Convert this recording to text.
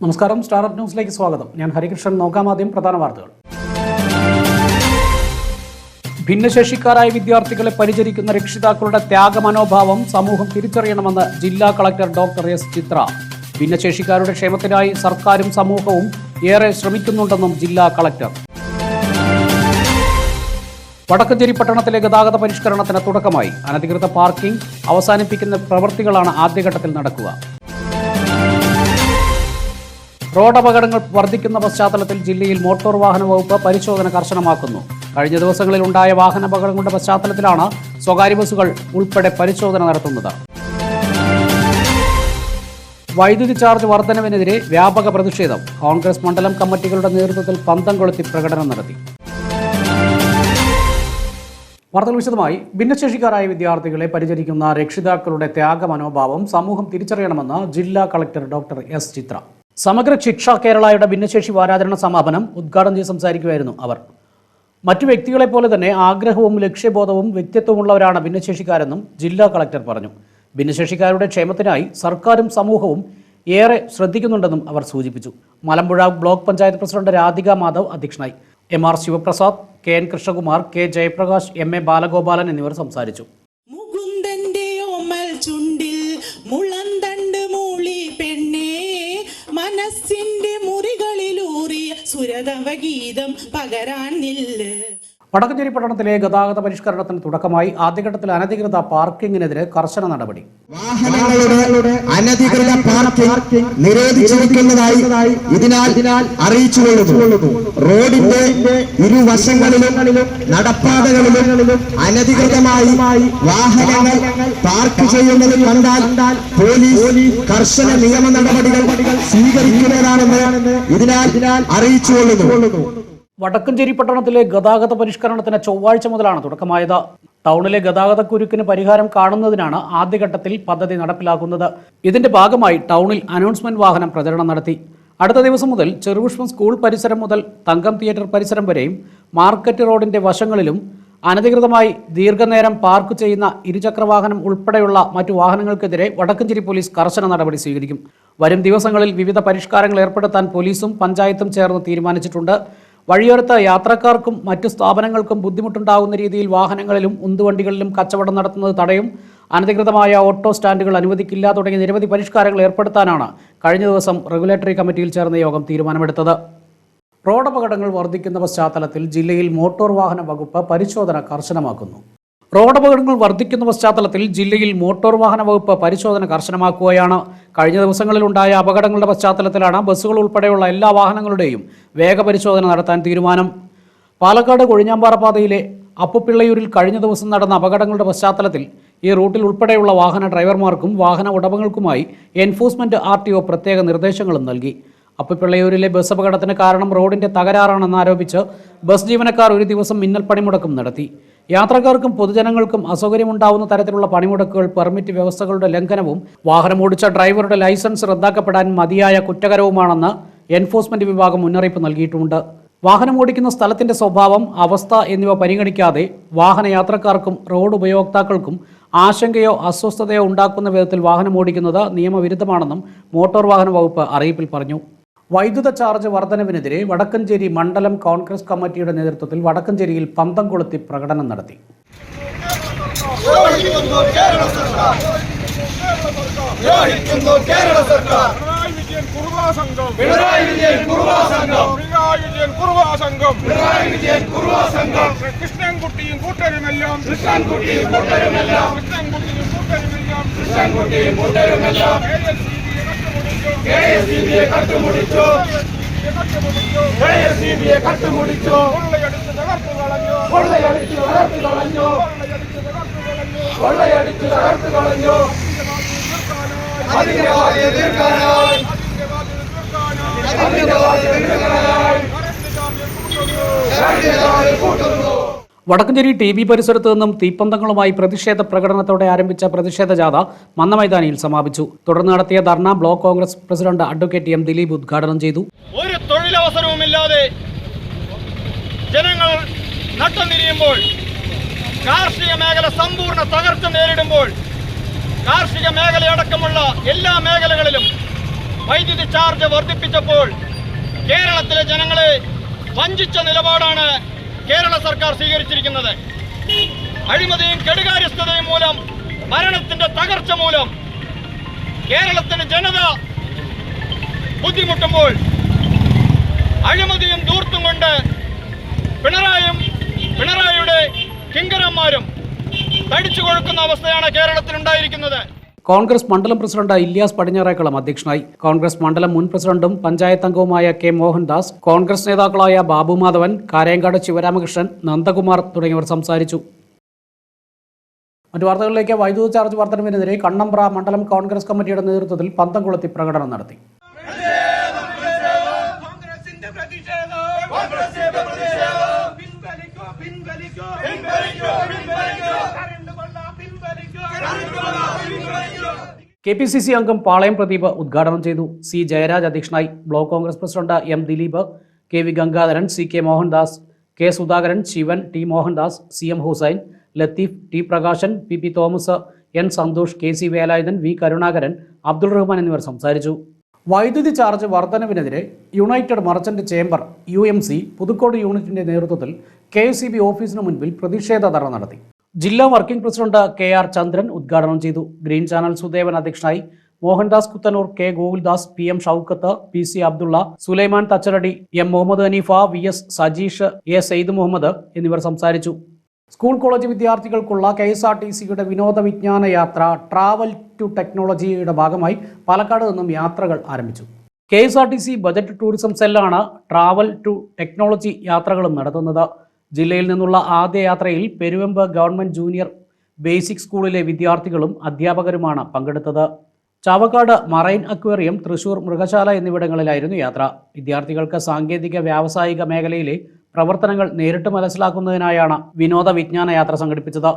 നമസ്കാരം, സ്റ്റാർ ന്യൂസിലേക്ക് സ്വാഗതം. ഞാൻ ഹരികൃഷ്ണൻ. നോക്കാം ആദ്യം പ്രധാന വാർത്തകൾ. ഭിന്നശേഷിക്കാരായ വിദ്യാർത്ഥികളെ പരിചരിക്കുന്ന രക്ഷിതാക്കളുടെ ത്യാഗമനോഭാവം സമൂഹം തിരിച്ചറിയണമെന്ന് ജില്ലാ കളക്ടർ ഡോക്ടർ എസ് ചിത്ര. ഭിന്നശേഷിക്കാരുടെ ക്ഷേമത്തിനായി സർക്കാരും സമൂഹവും ഏറെ ശ്രമിക്കുന്നുണ്ടെന്നും ജില്ലാ കളക്ടർ. വടക്കഞ്ചേരി പട്ടണത്തിലെ ഗതാഗത പരിഷ്കരണത്തിന് തുടക്കമായി. അനധികൃത പാർക്കിംഗ് അവസാനിപ്പിക്കുന്ന പ്രവൃത്തികളാണ് ആദ്യഘട്ടത്തിൽ നടക്കുക. റോഡ് അപകടങ്ങൾ വർദ്ധിക്കുന്ന പശ്ചാത്തലത്തിൽ ജില്ലയിൽ മോട്ടോർ വാഹന വകുപ്പ് പരിശോധന കർശനമാക്കുന്നു. കഴിഞ്ഞ ദിവസങ്ങളിൽ ഉണ്ടായ വാഹനാപകടങ്ങളുടെ പശ്ചാത്തലത്തിലാണ് സ്വകാര്യ ബസ്സുകൾ ഉൾപ്പെടെ പരിശോധന നടത്തുന്നത്. വൈദ്യുതി ചാർജ് വർധനവിനെതിരെ വ്യാപക പ്രതിഷേധം. കോൺഗ്രസ് മണ്ഡലം കമ്മിറ്റികളുടെ നേതൃത്വത്തിൽ പന്തം കൊളുത്തി പ്രകടനം നടത്തി. വാർത്തകൾ വിശദമായി. ഭിന്നശേഷിക്കാരായ വിദ്യാർത്ഥികളെ പരിചരിക്കുന്ന രക്ഷിതാക്കളുടെ ത്യാഗമനോഭാവം സമൂഹം തിരിച്ചറിയണമെന്ന് ജില്ലാ കളക്ടർ ഡോക്ടർ എസ് ചിത്ര. സമഗ്ര ശിക്ഷ കേരളയുടെ ഭിന്നശേഷി വാരാചരണ സമാപനം ഉദ്ഘാടനം ചെയ്ത് സംസാരിക്കുകയായിരുന്നു അവർ. മറ്റു വ്യക്തികളെ പോലെ തന്നെ ആഗ്രഹവും ലക്ഷ്യബോധവും വ്യക്തിത്വമുള്ളവരാണ് ഭിന്നശേഷിക്കാരെന്നും ജില്ലാ കളക്ടർ പറഞ്ഞു. ഭിന്നശേഷിക്കാരുടെ ക്ഷേമത്തിനായി സർക്കാരും സമൂഹവും ഏറെ ശ്രദ്ധിക്കുന്നുണ്ടെന്നും അവർ സൂചിപ്പിച്ചു. മലമ്പുഴ ബ്ലോക്ക് പഞ്ചായത്ത് പ്രസിഡന്റ് രാധിക മാധവ് അധ്യക്ഷനായി. MR Sivaprasad, KN Krishnakumar, K Jayaprakash, MA Balagopalan എന്നിവർ സംസാരിച്ചു. മനസ്സിന്റെ മുറികളിലൂറിയ സുരതവഗീതം പകരാനില്ല. വടക്കഞ്ചേരി പട്ടണത്തിലെ ഗതാഗത പരിഷ്കരണത്തിന് തുടക്കമായി. ആദ്യഘട്ടത്തിൽ അനധികൃത പാർക്കിങ്ങിനെതിരെ കർശന നടപടി. വാഹനങ്ങളുടെ അനധികൃത പാർക്കിംഗ് നിരോധിച്ചിരിക്കുന്നതായി ഇതിനാൽ അറിയിച്ചുകൊള്ളുന്നു. റോഡിന്റെ ഇരുവശങ്ങളിലും നടപ്പാതകളിലും അനധികൃതമായി വാഹനങ്ങൾ പാർക്ക് ചെയ്യുന്നത് കണ്ടാൽ പോലീസ് കർശന നിയമ നടപടികൾ സ്വീകരിക്കുന്നതാണെന്ന് ഇതിനാൽ അറിയിച്ചുകൊള്ളുന്നു. വടക്കഞ്ചേരി പട്ടണത്തിലെ ഗതാഗത പരിഷ്കരണത്തിന് ചൊവ്വാഴ്ച മുതലാണ് തുടക്കമായത്. ടൗണിലെ ഗതാഗതക്കുരുക്കിന് പരിഹാരം കാണുന്നതിനാണ് ആദ്യഘട്ടത്തിൽ പദ്ധതി നടപ്പിലാക്കുന്നത്. ഇതിന്റെ ഭാഗമായി ടൗണിൽ അനൗൺസ്മെന്റ് വാഹനം പ്രചരണം നടത്തി. അടുത്ത ദിവസം മുതൽ ചെറുപുഷ്പം സ്കൂൾ പരിസരം മുതൽ തങ്കം തിയേറ്റർ പരിസരം വരെയും മാർക്കറ്റ് റോഡിന്റെ വശങ്ങളിലും അനധികൃതമായി ദീർഘനേരം പാർക്ക് ചെയ്യുന്ന ഇരുചക്രവാഹനം ഉൾപ്പെടെയുള്ള മറ്റു വാഹനങ്ങൾക്കെതിരെ വടക്കഞ്ചേരി പോലീസ് കർശന നടപടി സ്വീകരിക്കും. വരും ദിവസങ്ങളിൽ വിവിധ പരിഷ്കാരങ്ങൾ ഏർപ്പെടുത്താൻ പോലീസും പഞ്ചായത്തും ചേർന്ന് തീരുമാനിച്ചിട്ടുണ്ട്. വഴിയോരത്ത് യാത്രക്കാർക്കും മറ്റു സ്ഥാപനങ്ങൾക്കും ബുദ്ധിമുട്ടുണ്ടാകുന്ന രീതിയിൽ വാഹനങ്ങളിലും ഉന്തുവണ്ടികളിലും കച്ചവടം നടത്തുന്നത് തടയും. അനധികൃതമായ ഓട്ടോ സ്റ്റാൻഡുകൾ അനുവദിക്കില്ല തുടങ്ങിയ നിരവധി പരിഷ്കാരങ്ങൾ ഏർപ്പെടുത്താനാണ് കഴിഞ്ഞ ദിവസം റെഗുലേറ്ററി കമ്മിറ്റിയിൽ ചേർന്ന യോഗം തീരുമാനമെടുത്തത്. റോഡ് അപകടങ്ങൾ വർദ്ധിക്കുന്ന പശ്ചാത്തലത്തിൽ ജില്ലയിൽ മോട്ടോർ വാഹന വകുപ്പ് പരിശോധന കർശനമാക്കുന്നു. റോഡ് അപകടങ്ങൾ വർദ്ധിക്കുന്ന പശ്ചാത്തലത്തിൽ ജില്ലയിൽ മോട്ടോർ വാഹന വകുപ്പ് പരിശോധന കർശനമാക്കുകയാണ്. കഴിഞ്ഞ ദിവസങ്ങളിലുണ്ടായ അപകടങ്ങളുടെ പശ്ചാത്തലത്തിലാണ് ബസ്സുകൾ ഉൾപ്പെടെയുള്ള എല്ലാ വാഹനങ്ങളുടെയും വേഗപരിശോധന നടത്താൻ തീരുമാനം. പാലക്കാട് കൊഴിഞ്ഞാമ്പാറ പാതയിലെ അപ്പുപിള്ളയൂരിൽ കഴിഞ്ഞ ദിവസം നടന്ന അപകടങ്ങളുടെ പശ്ചാത്തലത്തിൽ ഈ റൂട്ടിൽ ഉൾപ്പെടെയുള്ള വാഹന ഡ്രൈവർമാർക്കും വാഹന ഉടമകൾക്കുമായി എൻഫോഴ്സ്മെന്റ് RTO പ്രത്യേക നിർദ്ദേശങ്ങളും നൽകി. അപ്പുപിള്ളയൂരിലെ ബസ് അപകടത്തിന് കാരണം റോഡിന്റെ തകരാറാണെന്നാരോപിച്ച് ബസ് ജീവനക്കാർ ഒരു ദിവസം മിന്നൽ പണിമുടക്കും നടത്തി. യാത്രക്കാർക്കും പൊതുജനങ്ങൾക്കും അസൗകര്യമുണ്ടാവുന്ന തരത്തിലുള്ള പണിമുടക്കുകൾ, പെർമിറ്റ് വ്യവസ്ഥകളുടെ ലംഘനവും വാഹനമോടിച്ച ഡ്രൈവറുടെ ലൈസൻസ് റദ്ദാക്കപ്പെടാൻ മതിയായ കുറ്റകരവുമാണെന്ന് എൻഫോഴ്സ്മെന്റ് വിഭാഗം മുന്നറിയിപ്പ് നൽകിയിട്ടുണ്ട്. വാഹനമോടിക്കുന്ന സ്ഥലത്തിന്റെ സ്വഭാവം, അവസ്ഥ എന്നിവ പരിഗണിക്കാതെ വാഹനയാത്രക്കാർക്കും റോഡ് ഉപയോക്താക്കൾക്കും ആശങ്കയോ അസ്വസ്ഥതയോ ഉണ്ടാക്കുന്ന വിധത്തിൽ വാഹനമോടിക്കുന്നത് നിയമവിരുദ്ധമാണെന്നും മോട്ടോർ വാഹന വകുപ്പ് അറിയിപ്പിൽ പറഞ്ഞു. വൈദ്യുത ചാർജ് വർധനവിനെതിരെ വടക്കഞ്ചേരി മണ്ഡലം കോൺഗ്രസ് കമ്മിറ്റിയുടെ നേതൃത്വത്തിൽ വടക്കഞ്ചേരിയിൽ പന്തം കൊളുത്തി പ്രകടനം നടത്തി. കൃഷ്ണൻകുട്ടിയും കൂട്ടരുമെല്ലാം KSCB-യെ കട്ടുമുടിച്ചു. കൊള്ളയടിച്ചു തകർത്തു കളഞ്ഞു. അതിന്റെ തീർക്കാനായി വടക്കഞ്ചേരി TB പരിസരത്ത് നിന്നും തീപ്പന്തങ്ങളുമായി പ്രതിഷേധ പ്രകടനത്തോടെ ആരംഭിച്ച പ്രതിഷേധ ജാഥ മന്നമൈതാനിയിൽ സമാപിച്ചു. തുടർന്ന് നടത്തിയ dharna block Congress president advocate M Dileep ഉദ്ഘാടനം ചെയ്തു. ഒരു തൊഴിലവസരവുമില്ലാതെ ജനങ്ങൾ നട്ടംതിരിയുമ്പോൾ, കാർഷിക മേഖല സമ്പൂർണ്ണ തകർച്ച നേരിടുമ്പോൾ, കാർഷിക മേഖലയടക്കമുള്ള എല്ലാ മേഖലകളിലും വൈദ്യുതി ചാർജ് വർദ്ധിപ്പിച്ചപ്പോൾ കേരളത്തിലെ ജനങ്ങളെ വഞ്ചിച്ച നിലപാടാണ് കേരള സർക്കാർ സ്വീകരിച്ചിരിക്കുന്നത്. അഴിമതിയും കെടുകാര്യസ്ഥതയും മൂലം, ഭരണത്തിന്റെ തകർച്ച മൂലം കേരളത്തിന് ജനത ബുദ്ധിമുട്ടുമ്പോൾ അഴിമതിയും ധൂർത്തും കൊണ്ട് പിണറായിയുടെ കിങ്കരന്മാരും തടിച്ചു കൊഴുക്കുന്ന അവസ്ഥയാണ് കേരളത്തിൽ ഉണ്ടായിരിക്കുന്നത്. കോൺഗ്രസ് മണ്ഡലം പ്രസിഡന്റ് ഇല്യാസ് പടിഞ്ഞാറേക്കളം അധ്യക്ഷനായി. കോൺഗ്രസ് മണ്ഡലം മുൻ പ്രസിഡന്റും പഞ്ചായത്ത് അംഗവുമായ കെ മോഹൻദാസ്, കോൺഗ്രസ് നേതാക്കളായ ബാബു മാധവൻ, കാരേങ്കാട് ശിവരാമകൃഷ്ണൻ, നന്ദകുമാർ തുടങ്ങിയവർ സംസാരിച്ചു. മറ്റു വാർത്തകളിലേക്ക്. വൈദ്യുതി ചാർജ് വർധനവിനെതിരെ കണ്ണമ്പ്ര മണ്ഡലം കോൺഗ്രസ് കമ്മിറ്റിയുടെ നേതൃത്വത്തിൽ പന്തംകുളത്തി പ്രകടനം നടത്തി. KPCC അംഗം പാളയം പ്രദീപ് ഉദ്ഘാടനം ചെയ്തു. സി ജയരാജ് അധ്യക്ഷനായി. Block Congress president M Dileep, KV Gangadharan, CK Mohandas, K Sudhakaran, Sivan, T Mohandas, CM Hussain, Latheef, T Prakashan, PP Thomas, N Santhosh, KC Velayudhan, V Karunakaran, Abdul Rahman എന്നിവർ സംസാരിച്ചു. വൈദ്യുതി ചാർജ് വർധനവിനെതിരെ united merchant chamber UMC Puthukode യൂണിറ്റിന്റെ നേതൃത്വത്തിൽ KSEB ഓഫീസിന് മുൻപിൽ പ്രതിഷേധ ധർണ്ണ നടത്തി. ജില്ലാ വർക്കിംഗ് പ്രസിഡന്റ് KR ചന്ദ്രൻ ഉദ്ഘാടനം ചെയ്തു. ഗ്രീൻ ചാനൽ സുദേവൻ അധ്യക്ഷനായി. Mohandas Kuthanur, K Gokuldas, PM Shoukath, PC Abdulla, Sulaiman തച്ചരടി, M Muhammad Haneefa, VS Sajeesh, A Syed Muhammad എന്നിവർ സംസാരിച്ചു. സ്കൂൾ കോളേജ് വിദ്യാർത്ഥികൾക്കുള്ള KSRTCയുടെ വിനോദ വിജ്ഞാന യാത്ര ട്രാവൽ ടു ടെക്നോളജിയുടെ ഭാഗമായി പാലക്കാട് നിന്നും യാത്രകൾ ആരംഭിച്ചു. KSRTC ബജറ്റ് ടൂറിസം സെല്ലാണ് ട്രാവൽ ടു ടെക്നോളജി യാത്രകളും നടത്തുന്നത്. ജില്ലയിൽ നിന്നുള്ള ആദ്യ യാത്രയിൽ പെരുവെമ്പ് ഗവൺമെന്റ് ജൂനിയർ ബേസിക് സ്കൂളിലെ വിദ്യാർത്ഥികളും അധ്യാപകരുമാണ് പങ്കെടുത്തത്. ചാവക്കാട് മറൈൻ അക്വേറിയം, തൃശൂർ മൃഗശാല എന്നിവിടങ്ങളിലായിരുന്നു യാത്ര. വിദ്യാർത്ഥികൾക്ക് സാങ്കേതിക വ്യാവസായിക മേഖലയിലെ പ്രവർത്തനങ്ങൾ നേരിട്ട് മനസ്സിലാക്കുന്നതിനായാണ് വിനോദ വിജ്ഞാന യാത്ര സംഘടിപ്പിച്ചത്.